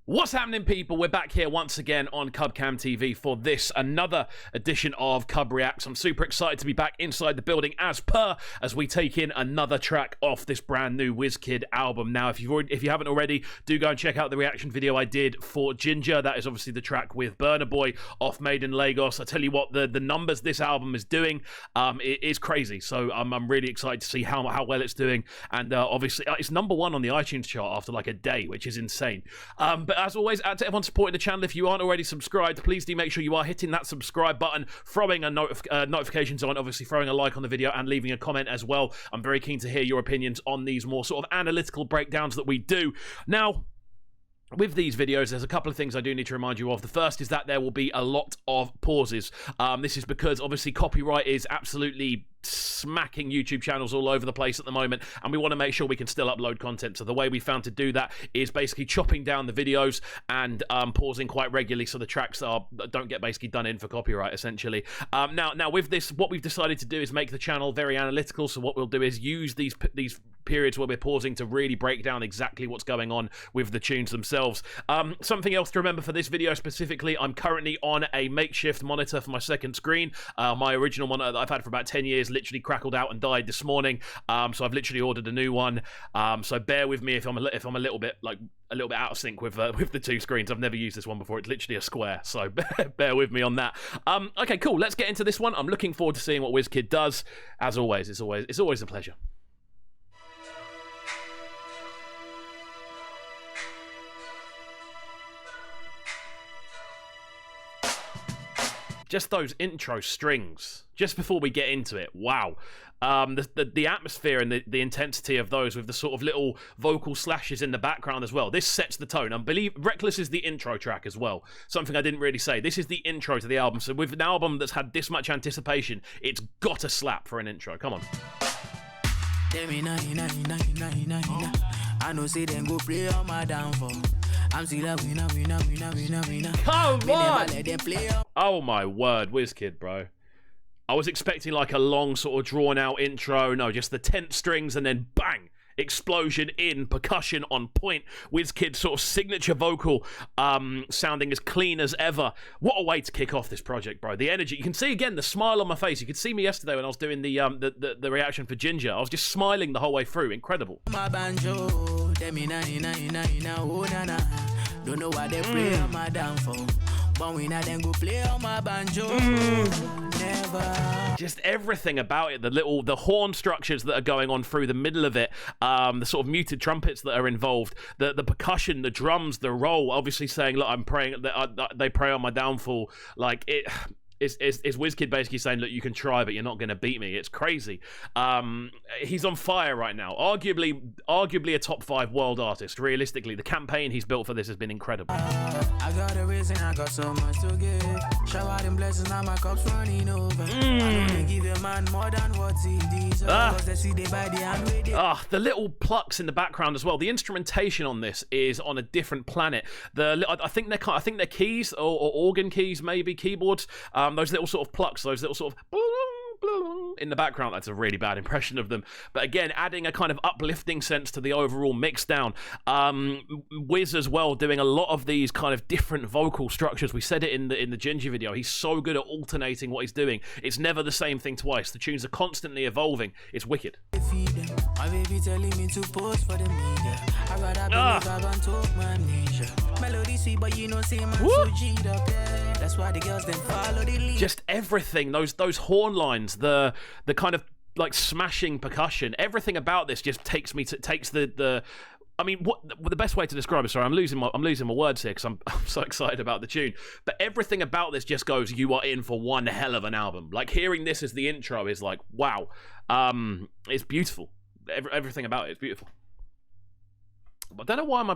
What's happening, people? We're back here once again on CubCamTV for this, another edition of CubReacts. I'm super excited to be back inside the building as we take in another track off this brand new Wizkid album. Now, if you haven't already, do go and check out the reaction video I did for Ginger. That is obviously the track with Burna Boy off Made in Lagos. I tell you what, the numbers this album is doing, it is crazy. So I'm really excited to see how well it's doing. And obviously, it's #1 on the iTunes chart after like a day, which is insane. But as always, out to everyone supporting the channel, if you aren't already subscribed, please do make sure you are hitting that subscribe button, throwing a notifications on, obviously throwing a like on the video and leaving a comment as well. I'm very keen to hear your opinions on these more sort of analytical breakdowns that we do. Now, with these videos, there's a couple of things I do need to remind you of. The first is that there will be a lot of pauses. This is because obviously copyright is absolutely smacking YouTube channels all over the place at the moment, and we want to make sure we can still upload content. So the way we found to do that is basically chopping down the videos and pausing quite regularly so the tracks don't get basically done in for copyright, essentially. Now with this, what we've decided to do is make the channel very analytical. So what we'll do is use these periods where we're pausing to really break down exactly what's going on with the tunes themselves. Something else to remember for this video specifically, I'm currently on a makeshift monitor for my second screen. My original monitor that I've had for about 10 years literally crackled out and died this morning, so I've literally ordered a new one. So bear with me if I'm a little bit out of sync with the two screens. I've never used this one before. It's literally a square, so bear with me on that. Okay, cool. Let's get into this one. I'm looking forward to seeing what Wizkid does. As always, it's always a pleasure. Just those intro strings, just before we get into it, wow. The atmosphere and the intensity of those with the sort of little vocal slashes in the background as well. This sets the tone. I believe Reckless is the intro track as well. Something I didn't really say. This is the intro to the album. So with an album that's had this much anticipation, it's got to slap for an intro. Come on. I know say then go play on my downfall. I'm still a winner. Come on! Oh my word, Wizkid, bro. I was expecting like a long sort of drawn out intro. No, just the tense strings and then bang! Explosion in, percussion on point. Wizkid's sort of signature vocal sounding as clean as ever. What a way to kick off this project, bro. The energy. You can see again the smile on my face. You could see me yesterday when I was doing the reaction for Ginger. I was just smiling the whole way through. Incredible. My banjo, don't know why they play on my downfall. But when I then go play on my banjo, never. Just everything about it, the horn structures that are going on through the middle of it, the sort of muted trumpets that are involved, the percussion, the drums, the roll, obviously saying, look, I'm praying that they pray on my downfall. Like it. Is Wizkid basically saying, look, you can try, but you're not going to beat me? It's crazy. He's on fire right now. Arguably a top 5 world artist. Realistically, the campaign he's built for this has been incredible. I got a reason, I got so much to give. Shower them blessings, now my cup's running over. I don't give a man more than what he deserves. They see they buy the hand with it. The little plucks in the background as well. The instrumentation on this is on a different planet. I think they're keys or organ keys, maybe keyboards. Those little sort of plucks, those little sort of in the background. That's a really bad impression of them. But again, adding a kind of uplifting sense to the overall mix down. Wiz as well, doing a lot of these kind of different vocal structures. We said it in the Ginger video. He's so good at alternating what he's doing. It's never the same thing twice. The tunes are constantly evolving. It's wicked. My baby telling me to post for the media. I gotta believe I talk my nature. Melody sweet, but you know say man so G'd up, yeah. That's why the girls then follow the lead. Just everything, those horn lines, the kind of like smashing percussion, everything about this just takes the I mean, what the best way to describe it? Sorry, I'm losing my words here because I'm so excited about the tune. But everything about this just goes, you are in for one hell of an album. Like hearing this as the intro is like, wow, it's beautiful. Everything about it is beautiful. I don't know why my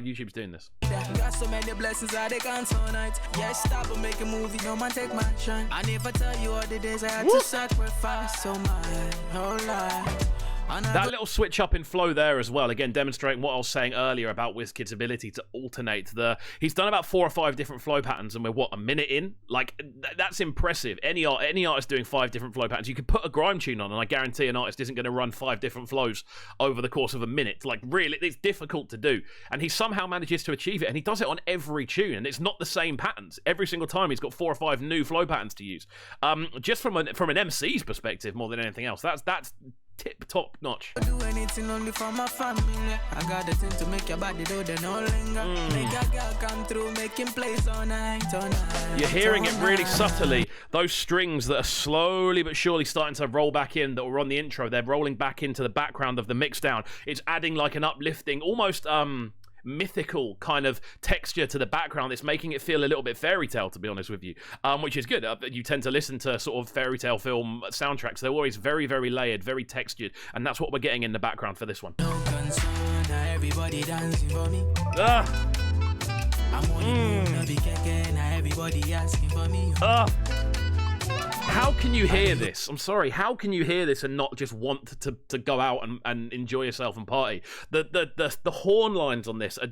YouTube's doing this. Got so many blessings I they can't tonight. Yes, stop and make a movie, no man take my shine. I never tell you all the days I had to sacrifice so my whole life. That little switch up in flow there as well, again demonstrating what I was saying earlier about Wizkid's ability to alternate. He's done about 4 or 5 different flow patterns, and we're what, a minute in? Like that's impressive. Any artist doing 5 different flow patterns, you could put a grime tune on, and I guarantee an artist isn't going to run 5 different flows over the course of a minute. Like really, it's difficult to do, and he somehow manages to achieve it, and he does it on every tune, and it's not the same patterns every single time. He's got 4 or 5 new flow patterns to use. Just from an MC's perspective, more than anything else, that's tip top notch. Do anything only for my family. I got the thing to make your body do the no linger. Make a girl come through, making plays all night. You're hearing it really subtly. Those strings that are slowly but surely starting to roll back in, that were on the intro, they're rolling back into the background of the mix down. It's adding like an uplifting, almost mythical kind of texture to the background. It's making it feel a little bit fairy tale, to be honest with you, which is good. You tend to listen to sort of fairy tale film soundtracks. They're always very, very layered, very textured, and that's what we're getting in the background for this one. No concern, everybody dancing for me. I'm everybody asking for me. How can you hear this? I'm sorry. How can you hear this and not just want to go out and enjoy yourself and party? The horn lines on this are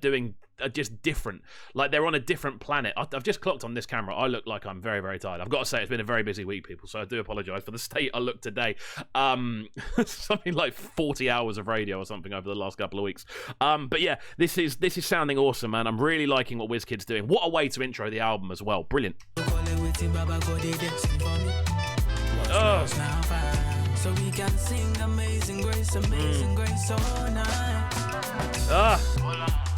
just different. Like they're on a different planet. I've just clocked on this camera. I look like I'm very, very tired. I've got to say it's been a very busy week, people. So I do apologise for the state I look today. Something like 40 hours of radio or something over the last couple of weeks. But yeah, this is sounding awesome, man. I'm really liking what Wizkid's doing. What a way to intro the album as well. Brilliant. So we can sing Amazing Grace, Amazing Grace all night.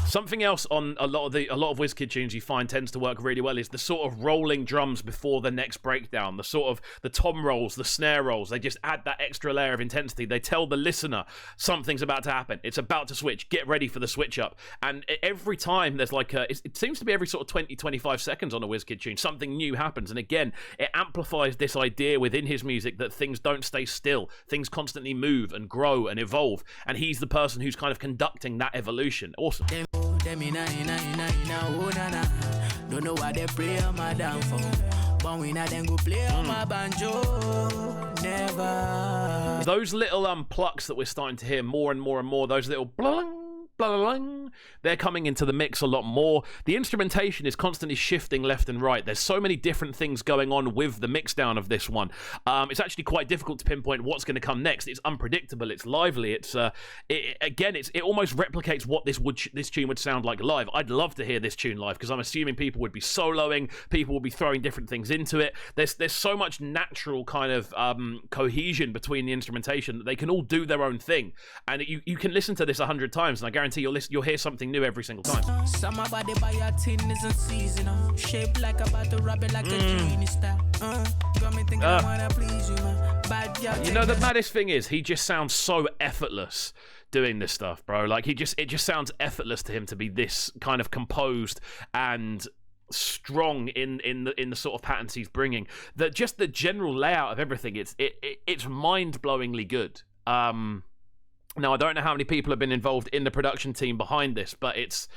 Something else on a lot of Wizkid tunes you find tends to work really well is the sort of rolling drums before the next breakdown, the tom rolls, the snare rolls. They just add that extra layer of intensity. They tell the listener something's about to happen. It's about to switch. Get ready for the switch up. And every time there's like it seems to be every sort of 20-25 seconds on a Wizkid tune, something new happens. And again, it amplifies this idea within his music that things don't stay still. Things constantly move and grow and evolve. And he's the person who's kind of conducting that evolution. Awesome. Don't know why they pray on my downfall. But we not then go play on my banjo. Never. Those little plucks that we're starting to hear more and more and more, those little blang, blang, they're coming into the mix a lot more. The instrumentation is constantly shifting left and right. There's so many different things going on with the mix down of this one. It's actually quite difficult to pinpoint what's going to come next. It's unpredictable. It's lively. It almost replicates what this tune would sound like live. I'd love to hear this tune live because I'm assuming people would be soloing. People will be throwing different things into it. There's so much natural kind of cohesion between the instrumentation that they can all do their own thing. And you can listen to this 100 times, and I guarantee you'll hear something new every single time. Shaped like a battle, rabbit like a genie star. You know, the maddest thing is he just sounds so effortless doing this stuff, bro. Like it just sounds effortless to him to be this kind of composed and strong in the sort of patterns he's bringing. That just the general layout of everything, it's mind-blowingly good. Now, I don't know how many people have been involved in the production team behind this, but it's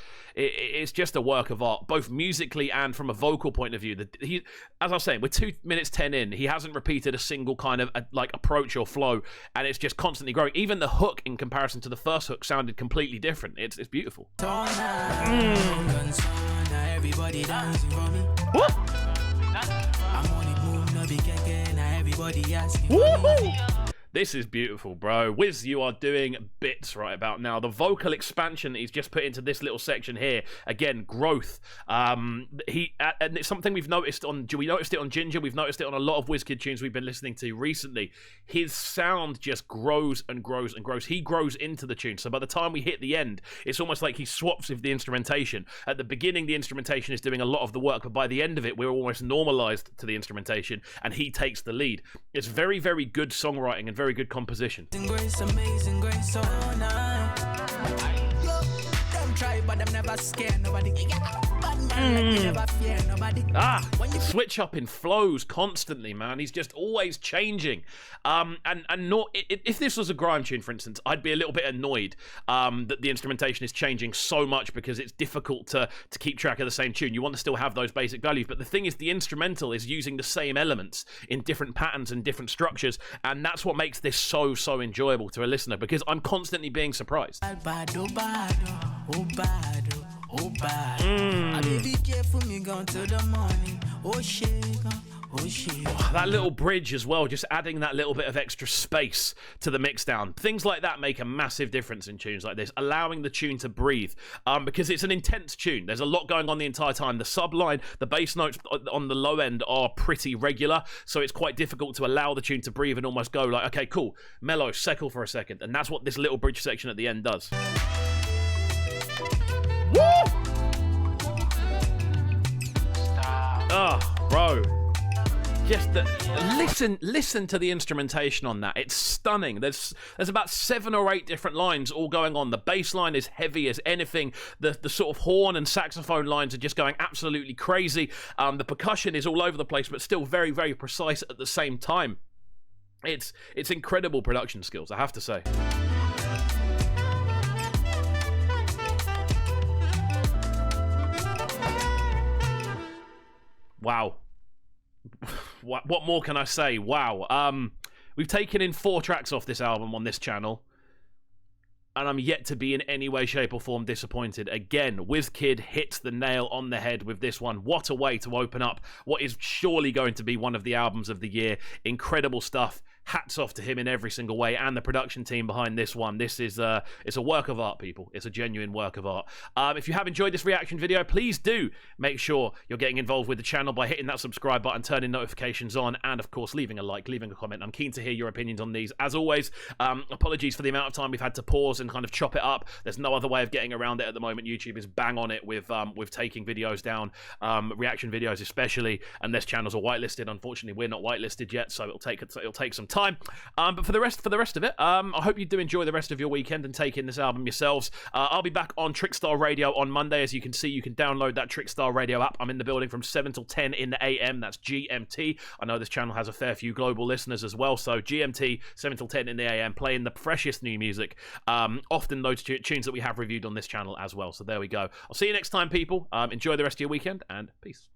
just a work of art, both musically and from a vocal point of view. As I was saying, we're 2 minutes 10 in. He hasn't repeated a single kind of like approach or flow, and it's just constantly growing. Even the hook, in comparison to the first hook, sounded completely different. It's beautiful. Woohoo! This is beautiful, bro. Wiz, you are doing bits right about now. The vocal expansion that he's just put into this little section here, again, growth. And it's something we noticed it on Ginger. We've noticed it on a lot of Wizkid tunes we've been listening to recently. His sound just grows and grows and grows. He grows into the tune. So by the time we hit the end, it's almost like he swaps with the instrumentation. At the beginning, the instrumentation is doing a lot of the work, but by the end of it, we're almost normalized to the instrumentation, and he takes the lead. It's very, very good songwriting and very good composition. Amazing grace, all night. Them try, but them never scare nobody. Switch up in flows constantly, man. He's just always changing. And not if this was a grime tune, for instance, I'd be a little bit annoyed that the instrumentation is changing so much because it's difficult to keep track of the same tune. You want to still have those basic values, but the thing is, the instrumental is using the same elements in different patterns and different structures, and that's what makes this so enjoyable to a listener, because I'm constantly being surprised. That little bridge as well, just adding that little bit of extra space to the mixdown. Things like that make a massive difference in tunes like this, allowing the tune to breathe, because it's an intense tune. There's a lot going on the entire time. The subline, the bass notes on the low end are pretty regular, so it's quite difficult to allow the tune to breathe and almost go like, okay, cool, mellow, settle for a second. And that's what this little bridge section at the end does. Woo! Oh, bro. Just listen to the instrumentation on that. It's stunning. There's about 7 or 8 different lines all going on. The bass line is heavy as anything. The sort of horn and saxophone lines are just going absolutely crazy. The percussion is all over the place, but still very, very precise at the same time. It's incredible production skills, I have to say. Wow. What more can I say? Wow. We've taken in 4 tracks off this album on this channel, and I'm yet to be in any way, shape, or form disappointed. Again, Wizkid hits the nail on the head with this one. What a way to open up what is surely going to be one of the albums of the year. Incredible stuff. Hats off to him in every single way, and the production team behind this one. This is it's a work of art, people. It's a genuine work of art. If you have enjoyed this reaction video, please do make sure you're getting involved with the channel by hitting that subscribe button, turning notifications on, and of course leaving a like, leaving a comment. I'm keen to hear your opinions on these. As always, apologies for the amount of time we've had to pause and kind of chop it up. There's no other way of getting around it at the moment. YouTube is bang on it with taking videos down, reaction videos especially, unless channels are whitelisted. Unfortunately, we're not whitelisted yet, so it'll take some time. But for the rest of it, I hope you do enjoy the rest of your weekend and take in this album yourselves. I'll be back on Trickstar Radio on Monday. As you can see, you can download that Trickstar Radio app. I'm in the building from 7 till 10 in the AM. That's GMT. I know this channel has a fair few global listeners as well, so GMT, 7 till 10 in the AM, playing the freshest new music. Often those tunes that we have reviewed on this channel as well. So there we go. I'll see you next time, people. Enjoy the rest of your weekend, and peace.